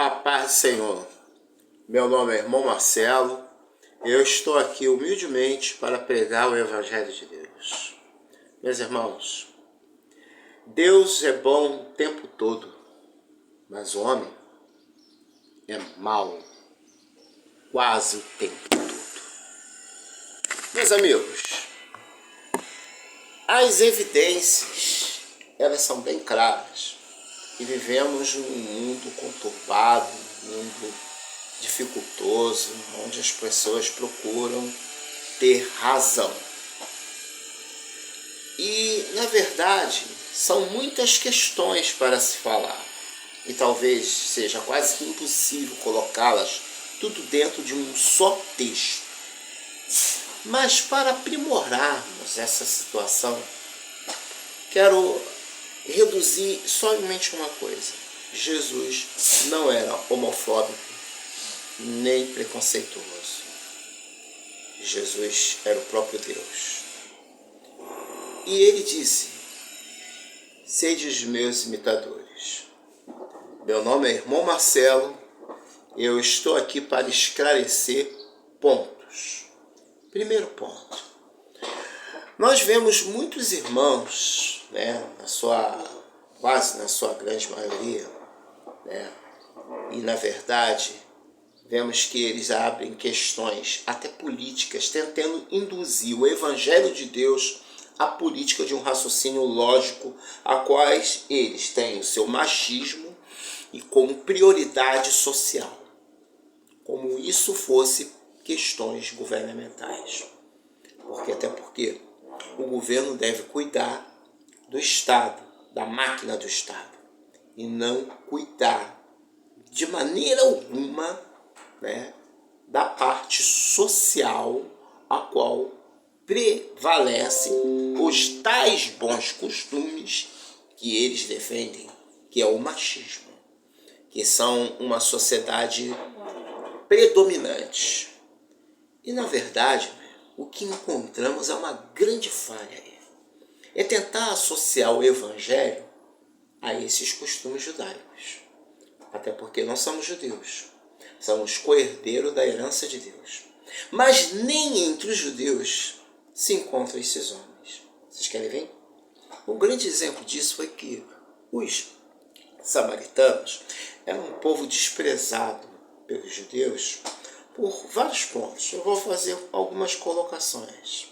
A paz do Senhor. Meu nome é irmão Marcelo. Eu estou aqui humildemente para pregar o Evangelho de Deus. Meus irmãos, Deus é bom o tempo todo, mas o homem é mau quase o tempo todo. Meus amigos, as evidências, elas são bem claras. E vivemos num mundo conturbado, um mundo dificultoso, onde as pessoas procuram ter razão. E, na verdade, são muitas questões para se falar. E talvez seja quase que impossível colocá-las tudo dentro de um só texto. Mas para aprimorarmos essa situação, quero reduzir somente uma coisa. Jesus não era homofóbico nem preconceituoso. Jesus era o próprio Deus. E ele disse: sede os meus imitadores. Meu nome é irmão Marcelo. Eu estou aqui para esclarecer pontos. Primeiro ponto. Nós vemos muitos irmãos, quase na sua grande maioria, e na verdade, vemos que eles abrem questões até políticas, tentando induzir o Evangelho de Deus à política de um raciocínio lógico, a quais eles têm o seu machismo e como prioridade social, como isso fosse questões governamentais. Até porque o governo deve cuidar do Estado, da máquina do Estado, e não cuidar de maneira alguma, da parte social a qual prevalecem os tais bons costumes que eles defendem, que é o machismo, que são uma sociedade predominante. E na verdade, o que encontramos é uma grande falha. É tentar associar o Evangelho a esses costumes judaicos. Até porque nós somos judeus. Somos co-herdeiros da herança de Deus. Mas nem entre os judeus se encontram esses homens. Vocês querem ver? Um grande exemplo disso foi que os samaritanos eram um povo desprezado pelos judeus por vários pontos. Eu vou fazer algumas colocações.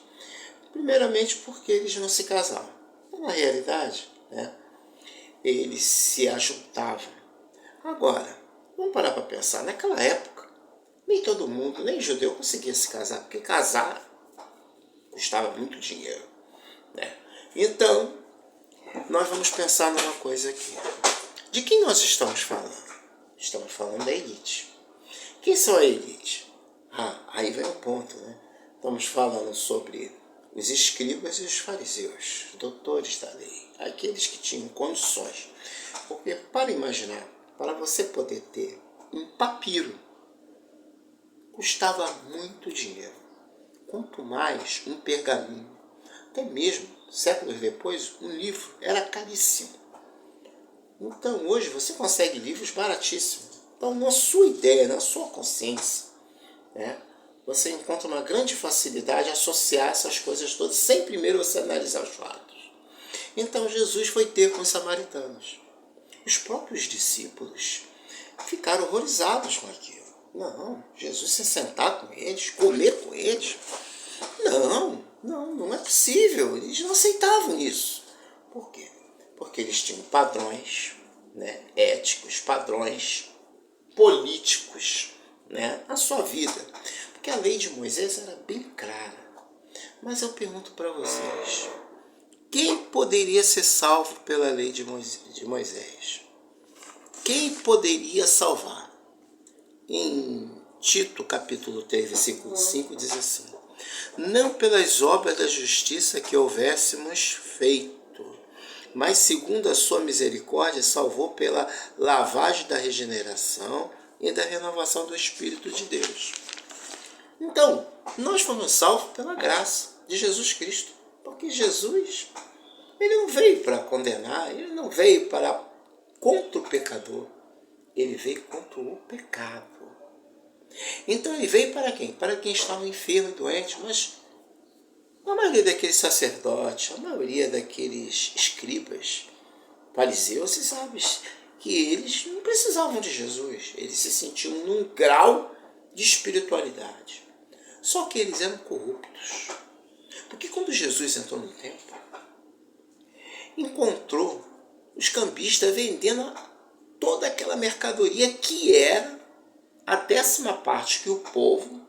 Primeiramente porque eles não se casavam. Na realidade, eles se ajuntavam. Agora, vamos parar para pensar. Naquela época, nem todo mundo, nem judeu, conseguia se casar, porque casar custava muito dinheiro. Então, nós vamos pensar numa coisa aqui. De quem nós estamos falando? Estamos falando da elite. Quem são a elite? Aí vem o ponto, Estamos falando sobre os escribas e os fariseus, doutores da lei, aqueles que tinham condições. Porque, para imaginar, para você poder ter um papiro, custava muito dinheiro. Quanto mais um pergaminho. Até mesmo, séculos depois, um livro era caríssimo. Então, hoje, você consegue livros baratíssimos. Então, na sua ideia, na sua consciência, você encontra uma grande facilidade em associar essas coisas todas, sem primeiro você analisar os fatos. Então, Jesus foi ter com os samaritanos. Os próprios discípulos ficaram horrorizados com aquilo. Não, Jesus se sentar com eles, comer com eles. Não é possível. Eles não aceitavam isso. Por quê? Porque eles tinham padrões, éticos, padrões políticos, na sua vida. Porque a lei de Moisés era bem clara. Mas eu pergunto para vocês, quem poderia ser salvo pela lei de Moisés? Quem poderia salvar? Em Tito, capítulo 3, versículo 5, diz assim: não pelas obras da justiça que houvéssemos feito, mas segundo a sua misericórdia, salvou pela lavagem da regeneração e da renovação do Espírito de Deus. Então, nós fomos salvos pela graça de Jesus Cristo, porque Jesus, ele não veio para condenar, ele não veio para contra o pecador, Ele veio contra o pecado. Então ele veio para quem? Para quem estava enfermo e doente, mas a maioria daqueles sacerdotes, a maioria daqueles escribas, fariseus, você sabe que eles não precisavam de Jesus. Eles se sentiam num grau de espiritualidade. Só que eles eram corruptos. Porque quando Jesus entrou no templo, encontrou os cambistas vendendo toda aquela mercadoria que era a 10ª parte que o povo,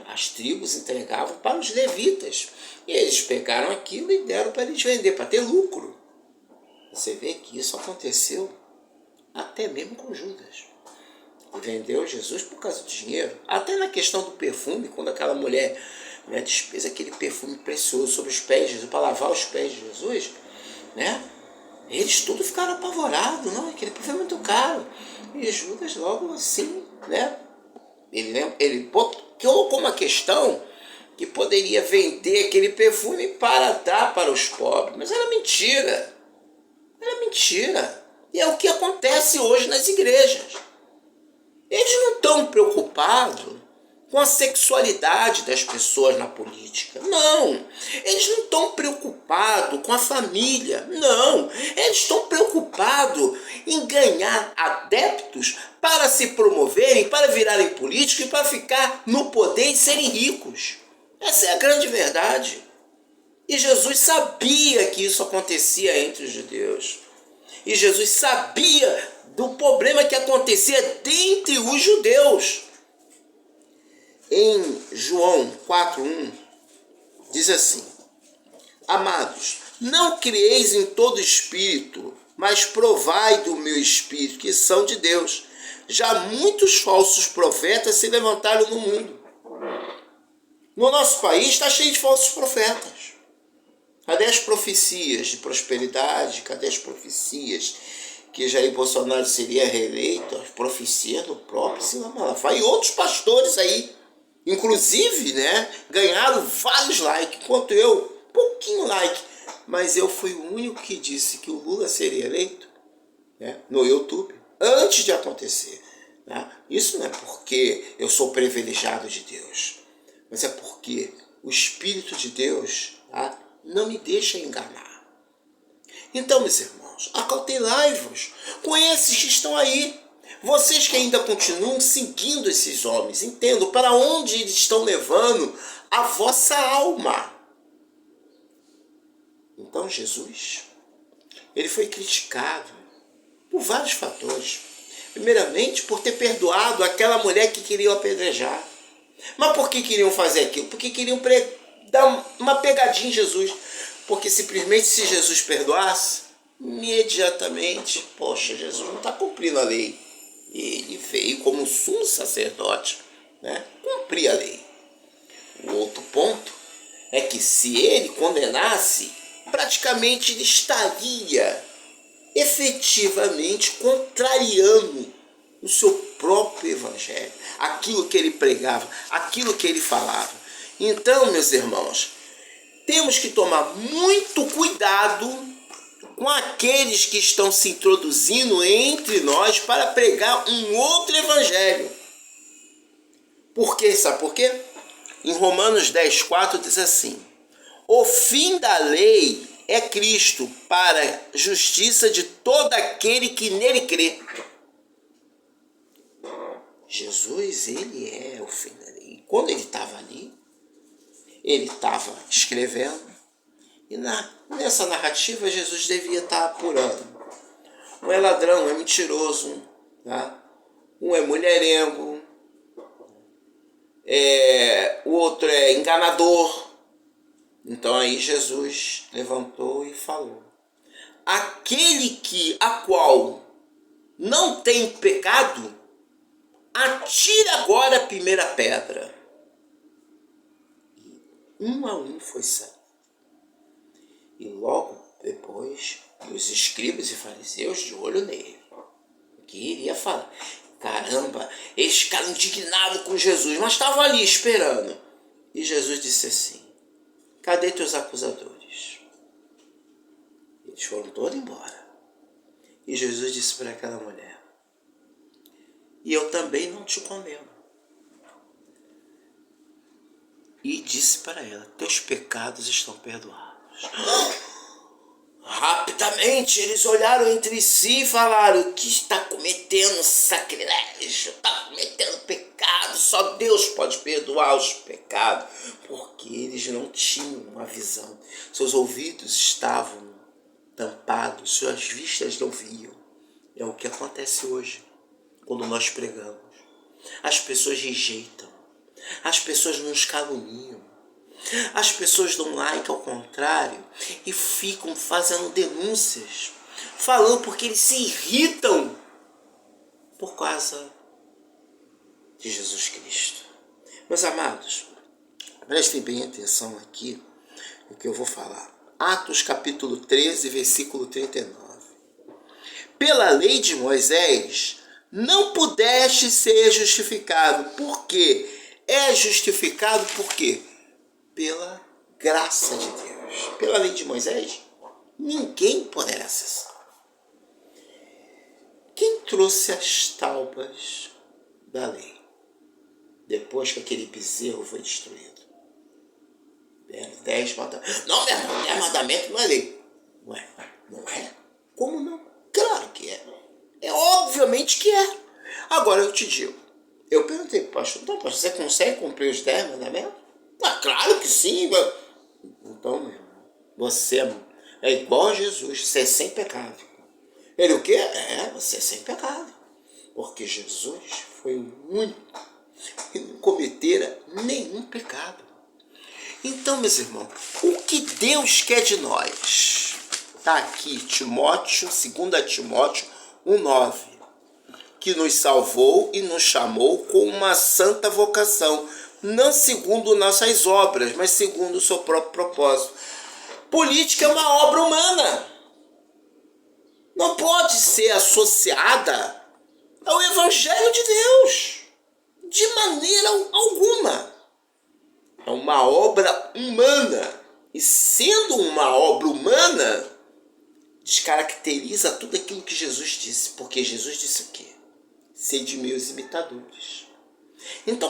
as tribos entregavam para os levitas. E eles pegaram aquilo e deram para eles vender, para ter lucro. Você vê que isso aconteceu até mesmo com Judas. Ele vendeu Jesus por causa do dinheiro. Até na questão do perfume, quando aquela mulher despesa aquele perfume precioso sobre os pés de Jesus, para lavar os pés de Jesus, eles tudo ficaram apavorados. Não, aquele perfume é muito caro. E Judas logo assim, ele colocou uma questão que poderia vender aquele perfume para dar para os pobres. Mas era mentira. Era mentira. E é o que acontece hoje nas igrejas. Eles não estão preocupados com a sexualidade das pessoas na política. Não. Eles não estão preocupados com a família. Não. Eles estão preocupados em ganhar adeptos para se promoverem, para virarem políticos e para ficar no poder e serem ricos. Essa é a grande verdade. E Jesus sabia que isso acontecia entre os judeus. E Jesus sabia do problema que acontecia dentre os judeus. Em João 4:1, diz assim: Amados, não creeis em todo espírito, mas provai do meu espírito, que são de Deus. Já muitos falsos profetas se levantaram no mundo. No nosso país está cheio de falsos profetas. Cadê as profecias de prosperidade? Cadê as profecias que Jair Bolsonaro seria reeleito? As profecias do próprio Silas Malafaia e outros pastores aí. Inclusive, ganharam vários likes, enquanto eu, pouquinho like. Mas eu fui o único que disse que o Lula seria eleito no YouTube, antes de acontecer. Isso não é porque eu sou privilegiado de Deus, mas é porque o Espírito de Deus não me deixa enganar. Então, meus irmãos, acautelai-vos com esses que estão aí. Vocês que ainda continuam seguindo esses homens, entendam para onde eles estão levando a vossa alma. Então, Jesus, ele foi criticado por vários fatores. Primeiramente, por ter perdoado aquela mulher que queriam apedrejar. Mas por que queriam fazer aquilo? Porque queriam dar uma pegadinha em Jesus. Porque simplesmente se Jesus perdoasse, imediatamente, poxa, Jesus não está cumprindo a lei. Ele veio como sumo sacerdote, cumprir a lei. O outro ponto é que se ele condenasse, praticamente ele estaria efetivamente contrariando o seu próprio evangelho, aquilo que ele pregava, aquilo que ele falava. Então, meus irmãos, temos que tomar muito cuidado com aqueles que estão se introduzindo entre nós para pregar um outro evangelho. Por quê? Sabe por quê? Em Romanos 10:4 diz assim: o fim da lei é Cristo para a justiça de todo aquele que nele crê. Jesus, ele é o fim da lei. E quando ele estava ali, ele estava escrevendo, e nessa narrativa Jesus devia estar apurando. Um é ladrão, um é mentiroso, um é mulherengo, o outro é enganador. Então aí Jesus levantou e falou: aquele a qual não tem pecado, atire agora a primeira pedra. E um a um foi salvo. E logo depois, os escribas e fariseus de olho nele, que iria falar: caramba, eles ficaram indignados com Jesus, mas estavam ali esperando. E Jesus disse assim: cadê teus acusadores? Eles foram todos embora. E Jesus disse para aquela mulher: e eu também não te condeno. E disse para ela: teus pecados estão perdoados. Rapidamente eles olharam entre si e falaram: que está cometendo sacrilégio, está cometendo pecado, só Deus pode perdoar os pecados, porque eles não tinham uma visão, seus ouvidos estavam tampados, suas vistas não viam. É o que acontece hoje quando nós pregamos. As pessoas rejeitam, as pessoas nos caluniam, as pessoas dão like ao contrário e ficam fazendo denúncias, falando porque eles se irritam por causa de Jesus Cristo. Meus amados, prestem bem atenção aqui no que eu vou falar. Atos capítulo 13, versículo 39. Pela lei de Moisés, não pudeste ser justificado. Por quê? É justificado por quê? Pela graça de Deus. Pela lei de Moisés, ninguém poderá acessar. Quem trouxe as tábuas da lei? Depois que aquele bezerro foi destruído. 10 mandamentos. Não, 10 mandamentos não é lei. Ué, não é? Como não? Claro que é. É obviamente que é. Agora eu te digo. Eu perguntei para o pastor: então, pastor, você consegue cumprir os 10 mandamentos? Ah, claro que sim. Então, meu irmão, você é igual a Jesus, você é sem pecado. Ele o quê? Você é sem pecado. Porque Jesus foi o único que não cometera nenhum pecado. Então, meus irmãos, o que Deus quer de nós? Está aqui, Timóteo, 2 Timóteo 1,9, que nos salvou e nos chamou com uma santa vocação, não segundo nossas obras, mas segundo o seu próprio propósito. Política é uma obra humana. Não pode ser associada ao Evangelho de Deus, de maneira alguma. É uma obra humana. E sendo uma obra humana, descaracteriza tudo aquilo que Jesus disse. Porque Jesus disse o quê? Sede meus imitadores. Então,